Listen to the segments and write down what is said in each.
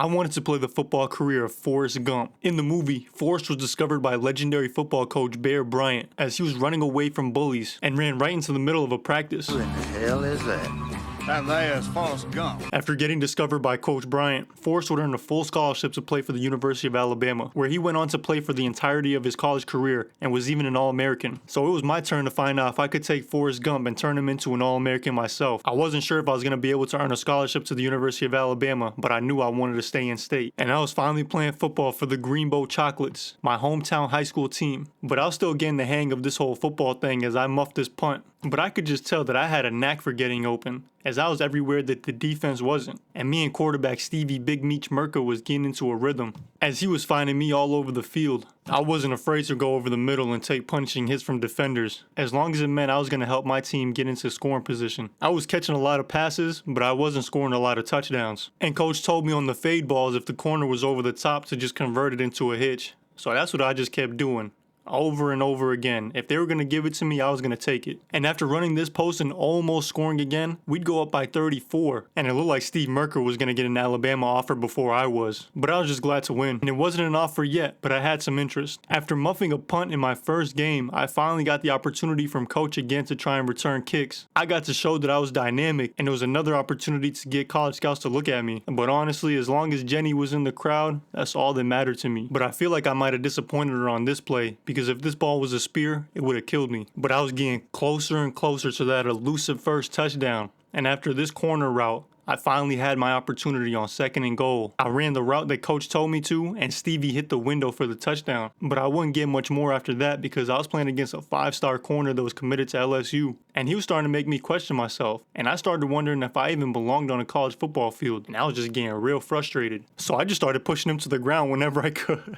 I wanted to play the football career of Forrest Gump. In the movie, Forrest was discovered by legendary football coach Bear Bryant as he was running away from bullies and ran right into the middle of a practice. Who in the hell is that? That there is Forrest Gump. After getting discovered by Coach Bryant, Forrest would earn a full scholarship to play for the University of Alabama, where he went on to play for the entirety of his college career and was even an All-American. So it was my turn to find out if I could take Forrest Gump and turn him into an All-American myself. I wasn't sure if I was going to be able to earn a scholarship to the University of Alabama, but I knew I wanted to stay in state. And I was finally playing football for the Greenbow Chocolates, my hometown high school team. But I was still getting the hang of this whole football thing as I muffed this punt. But I could just tell that I had a knack for getting open, as I was everywhere that the defense wasn't. And me and quarterback Stevie Big Meech Merker was getting into a rhythm, as he was finding me all over the field. I wasn't afraid to go over the middle and take punishing hits from defenders, as long as it meant I was going to help my team get into scoring position. I was catching a lot of passes, but I wasn't scoring a lot of touchdowns. And coach told me on the fade balls if the corner was over the top to just convert it into a hitch. So that's what I just kept doing. Over and over again. If they were going to give it to me, I was going to take it. And after running this post and almost scoring again, we'd go up by 34. And it looked like Steve Merker was going to get an Alabama offer before I was. But I was just glad to win. And it wasn't an offer yet, but I had some interest. After muffing a punt in my first game, I finally got the opportunity from coach again to try and return kicks. I got to show that I was dynamic, and it was another opportunity to get college scouts to look at me. But honestly, as long as Jenny was in the crowd, that's all that mattered to me. But I feel like I might have disappointed her on this play, because if this ball was a spear, it would have killed me. But I was getting closer and closer to that elusive first touchdown. And after this corner route, I finally had my opportunity on 2nd and goal. I ran the route that coach told me to, and Stevie hit the window for the touchdown. But I wouldn't get much more after that because I was playing against a 5-star corner that was committed to LSU. And he was starting to make me question myself. And I started wondering if I even belonged on a college football field. And I was just getting real frustrated. So I just started pushing him to the ground whenever I could.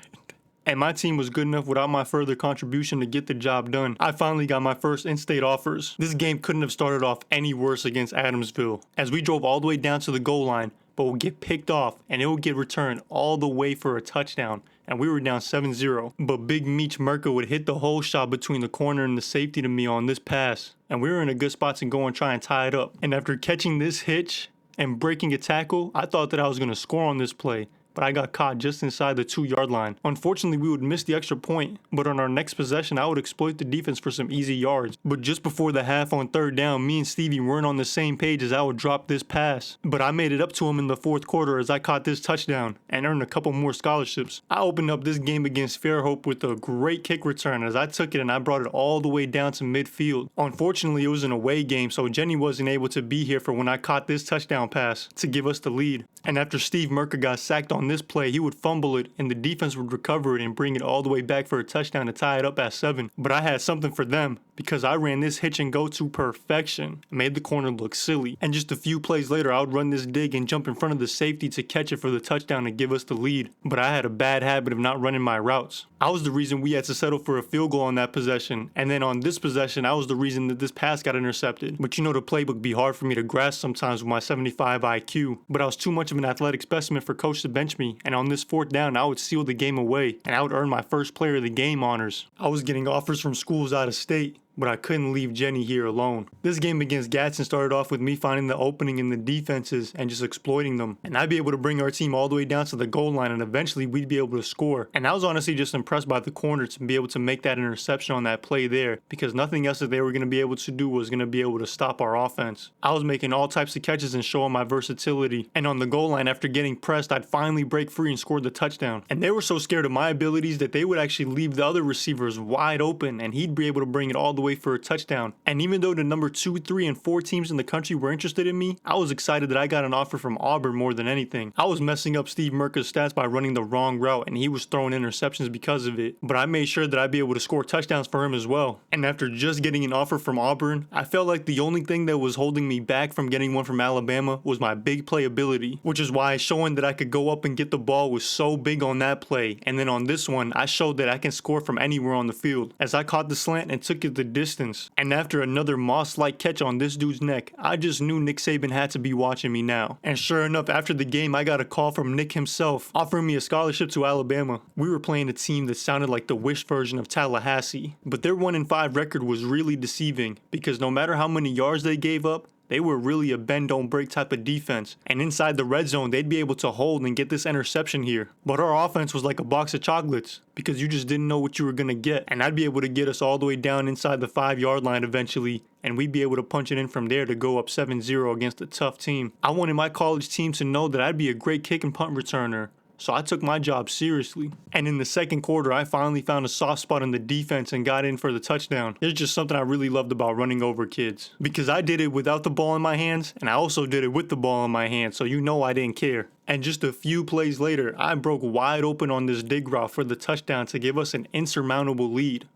And my team was good enough without my further contribution to get the job done. I finally got my first in-state offers. This game couldn't have started off any worse against Adamsville, as we drove all the way down to the goal line, but would get picked off and it would get returned all the way for a touchdown. And we were down 7-0. But Big Meech Merker would hit the whole shot between the corner and the safety to me on this pass. And we were in a good spot to go and try and tie it up. And after catching this hitch and breaking a tackle, I thought that I was going to score on this play. But I got caught just inside the 2-yard line. Unfortunately, we would miss the extra point, but on our next possession, I would exploit the defense for some easy yards. But just before the half on 3rd down, me and Stevie weren't on the same page as I would drop this pass. But I made it up to him in the 4th quarter as I caught this touchdown and earned a couple more scholarships. I opened up this game against Fairhope with a great kick return as I took it and I brought it all the way down to midfield. Unfortunately, it was an away game, so Jenny wasn't able to be here for when I caught this touchdown pass to give us the lead. And after Steve Merker got sacked on this play, he would fumble it and the defense would recover it and bring it all the way back for a touchdown to tie it up at 7. But I had something for them because I ran this hitch and go to perfection. It made the corner look silly. And just a few plays later, I would run this dig and jump in front of the safety to catch it for the touchdown and give us the lead. But I had a bad habit of not running my routes. I was the reason we had to settle for a field goal on that possession. And then on this possession, I was the reason that this pass got intercepted. But you know, the playbook be hard for me to grasp sometimes with my 75 IQ. But I was too much of an athletic specimen for coach to bench me. And on this 4th down, I would seal the game away. And I would earn my first player of the game honors. I was getting offers from schools out of state, but I couldn't leave Jenny here alone. This game against Gadsden started off with me finding the opening in the defenses and just exploiting them. And I'd be able to bring our team all the way down to the goal line and eventually we'd be able to score. And I was honestly just impressed by the corner to be able to make that interception on that play there because nothing else that they were going to be able to do was going to be able to stop our offense. I was making all types of catches and showing my versatility. And on the goal line after getting pressed, I'd finally break free and score the touchdown. And they were so scared of my abilities that they would actually leave the other receivers wide open and he'd be able to bring it all the way for a touchdown. And even though the number 2, 3, and 4 teams in the country were interested in me, I was excited that I got an offer from Auburn more than anything. I was messing up Steve Merker's stats by running the wrong route and he was throwing interceptions because of it. But I made sure that I'd be able to score touchdowns for him as well. And after just getting an offer from Auburn, I felt like the only thing that was holding me back from getting one from Alabama was my big play ability, which is why showing that I could go up and get the ball was so big on that play. And then on this one, I showed that I can score from anywhere on the field as I caught the slant and took it the distance. And after another Moss-like catch on this dude's neck, I just knew Nick Saban had to be watching me now. And sure enough, after the game, I got a call from Nick himself offering me a scholarship to Alabama. We were playing a team that sounded like the Wish version of Tallahassee, but their 1-5 record was really deceiving because no matter how many yards they gave up, They were really a bend don't break type of defense, and inside the red zone they'd be able to hold and get this interception here. But our offense was like a box of chocolates because you just didn't know what you were going to get, and I'd be able to get us all the way down inside the 5-yard line eventually, and we'd be able to punch it in from there to go up 7-0 against a tough team. I wanted my college team to know that I'd be a great kick and punt returner, so I took my job seriously. And in the second quarter, I finally found a soft spot in the defense and got in for the touchdown. There's just something I really loved about running over kids, because I did it without the ball in my hands, and I also did it with the ball in my hands, so you know I didn't care. And just a few plays later, I broke wide open on this dig route for the touchdown to give us an insurmountable lead.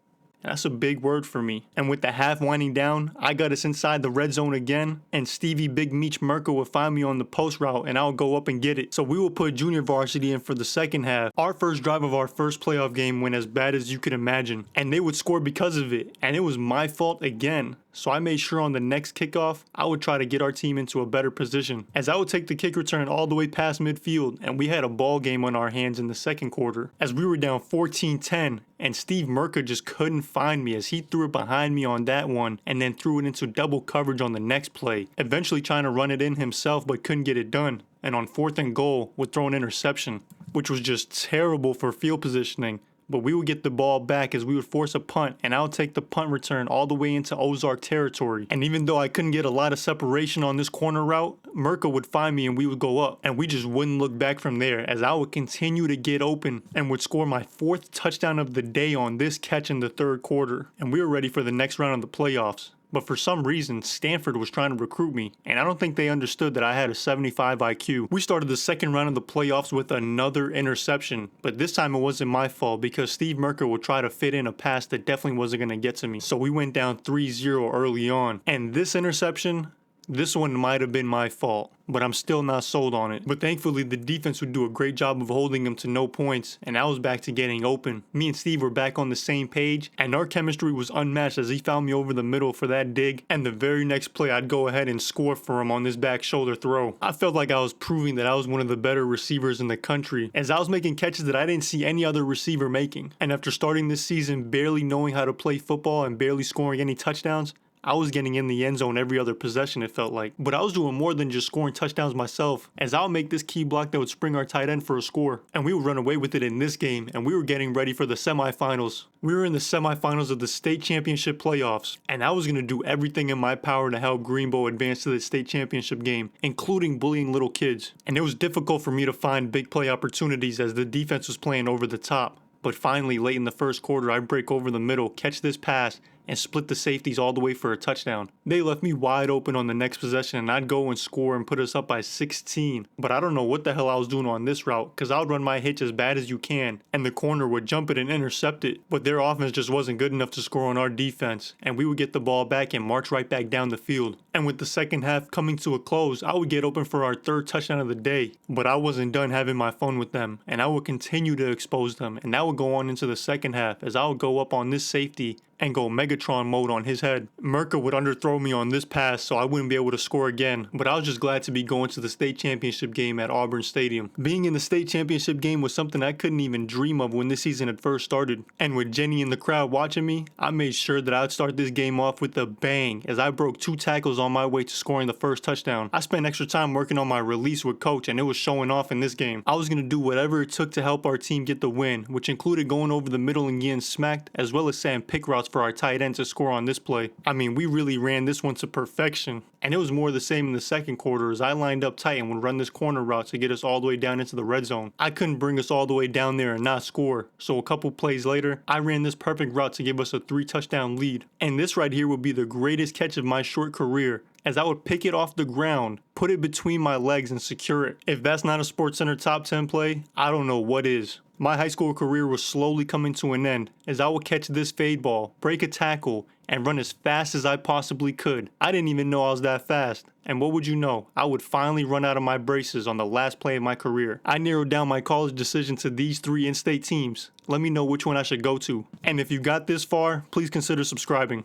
That's a big word for me. And with the half winding down, I got us inside the red zone again, and Stevie Big Meech Merkel would find me on the post route and I'll go up and get it. So we will put junior varsity in for the second half. Our first drive of our first playoff game went as bad as you could imagine, and they would score because of it, and it was my fault again. So I made sure on the next kickoff, I would try to get our team into a better position, as I would take the kick return all the way past midfield, and we had a ball game on our hands in the second quarter, as we were down 14-10, and Steve Merker just couldn't find me as he threw it behind me on that one, and then threw it into double coverage on the next play, eventually trying to run it in himself but couldn't get it done, and on 4th and goal would throw an interception, which was just terrible for field positioning. But we would get the ball back as we would force a punt, and I would take the punt return all the way into Ozark territory. And even though I couldn't get a lot of separation on this corner route, Merkel would find me and we would go up, and we just wouldn't look back from there, as I would continue to get open and would score my 4th touchdown of the day on this catch in the third quarter. And we were ready for the next round of the playoffs. But for some reason, Stanford was trying to recruit me, and I don't think they understood that I had a 75 IQ. We started the second round of the playoffs with another interception, but this time it wasn't my fault because Steve Merker would try to fit in a pass that definitely wasn't going to get to me. So we went down 3-0 early on, and this interception, this one might have been my fault, but I'm still not sold on it. But thankfully, the defense would do a great job of holding them to no points, and I was back to getting open. Me and Steve were back on the same page, and our chemistry was unmatched as he found me over the middle for that dig, and the very next play, I'd go ahead and score for him on this back shoulder throw. I felt like I was proving that I was one of the better receivers in the country, as I was making catches that I didn't see any other receiver making. And after starting this season barely knowing how to play football and barely scoring any touchdowns, I was getting in the end zone every other possession, it felt like. But I was doing more than just scoring touchdowns myself, as I'll make this key block that would spring our tight end for a score. And we would run away with it in this game, and we were getting ready for the semifinals. We were in the semifinals of the state championship playoffs, and I was going to do everything in my power to help Greenbow advance to the state championship game, including bullying little kids. And it was difficult for me to find big play opportunities as the defense was playing over the top. But finally, late in the first quarter, I break over the middle, catch this pass, and split the safeties all the way for a touchdown. They left me wide open on the next possession, and I'd go and score and put us up by 16. But I don't know what the hell I was doing on this route, because I would run my hitch as bad as you can, and the corner would jump it and intercept it. But their offense just wasn't good enough to score on our defense, and we would get the ball back and march right back down the field. And with the second half coming to a close, I would get open for our third touchdown of the day. But I wasn't done having my fun with them, and I would continue to expose them, and that would go on into the second half, as I would go up on this safety and go Megatron mode on his head. Merker would underthrow me on this pass, so I wouldn't be able to score again, but I was just glad to be going to the state championship game at Auburn Stadium. Being in the state championship game was something I couldn't even dream of when this season had first started, and with Jenny in the crowd watching me, I made sure that I'd start this game off with a bang, as I broke 2 tackles on my way to scoring the first touchdown. I spent extra time working on my release with coach, and it was showing off in this game. I was going to do whatever it took to help our team get the win, which included going over the middle and getting smacked, as well as setting pick routes for our tight end to score on this play. I mean, we really ran this one to perfection, and it was more the same in the second quarter as I lined up tight and would run this corner route to get us all the way down into the red zone. I couldn't bring us all the way down there and not score, so a couple plays later, I ran this perfect route to give us a 3-touchdown lead. And this right here would be the greatest catch of my short career, as I would pick it off the ground, put it between my legs, and secure it. If that's not a SportsCenter top 10 play, I don't know what is. My high school career was slowly coming to an end, as I would catch this fade ball, break a tackle, and run as fast as I possibly could. I didn't even know I was that fast. And what would you know? I would finally run out of my braces on the last play of my career. I narrowed down my college decision to these 3 in-state teams. Let me know which one I should go to. And if you got this far, please consider subscribing.